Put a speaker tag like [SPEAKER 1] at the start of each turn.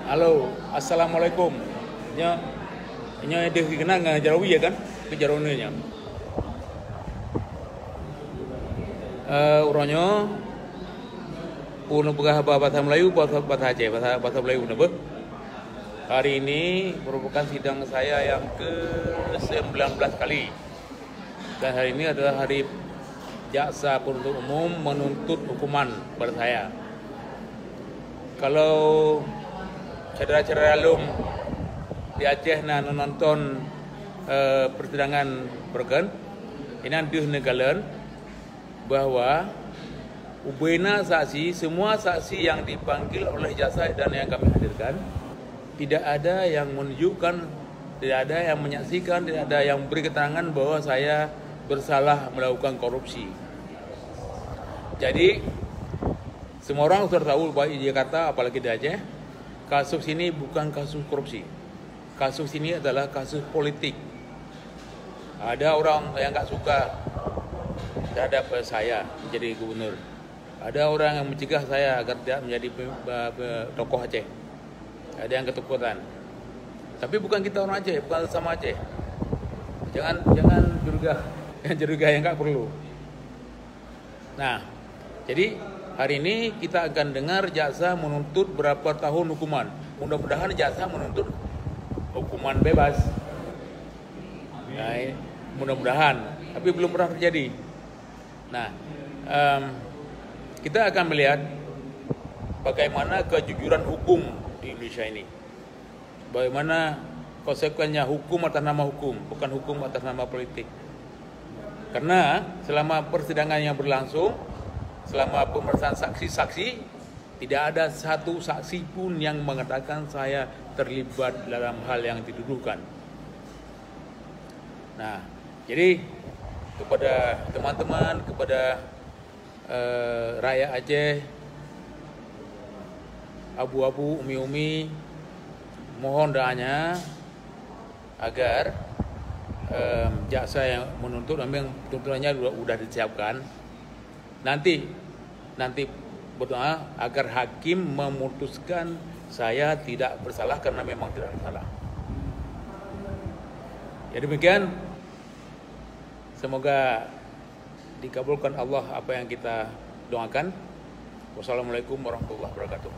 [SPEAKER 1] Halo, assalamualaikum. Nya, nya dia kena ngajarawi ya kan? Kejaronnya. Uronyo, puno pegah bahasa Melayu, bahasa Aceh, bahasa Melayu nebe. Hari ini merupakan sidang saya yang ke-19 kali. Dan hari ini adalah hari jaksa penuntut umum menuntut hukuman pada saya. Kalau saudara-saudara alum di Aceh nonton persidangan berken, ini nanti negalen bahwa ubena saksi, semua saksi yang dipanggil oleh jaksa dan yang kami hadirkan, tidak ada yang menunjukkan, tidak ada yang menyaksikan, tidak ada yang beri keterangan bahwa saya bersalah melakukan korupsi. Jadi semua orang sudah tahu bahwa di Jakarta, apalagi di Aceh, kasus ini bukan kasus korupsi. Kasus ini adalah kasus politik. Ada orang yang nggak suka terhadap saya menjadi gubernur. Ada orang yang mencegah saya agar tidak menjadi tokoh Aceh. Ada yang ketakutan. Tapi bukan kita orang Aceh, bukan sama Aceh. Jangan curiga yang nggak perlu. Nah, jadi hari ini kita akan dengar jaksa menuntut berapa tahun hukuman. Mudah-mudahan jaksa menuntut hukuman bebas. Nah, mudah-mudahan, tapi belum pernah terjadi. Nah, kita akan melihat bagaimana kejujuran hukum di Indonesia ini. Bagaimana konsekuensinya hukum atas nama hukum, bukan hukum atas nama politik. Karena selama persidangan yang berlangsung, selama pemeriksaan saksi-saksi, tidak ada satu saksi pun yang mengatakan saya terlibat dalam hal yang dituduhkan. Nah, jadi kepada teman-teman, kepada rakyat Aceh, abu-abu, umi-umi, mohon doanya agar jaksa yang menuntut, memang tuntutannya sudah disiapkan. Nanti berdoa agar hakim memutuskan saya tidak bersalah karena memang tidak bersalah. Ya demikian, semoga dikabulkan Allah apa yang kita doakan. Wassalamualaikum warahmatullahi wabarakatuh.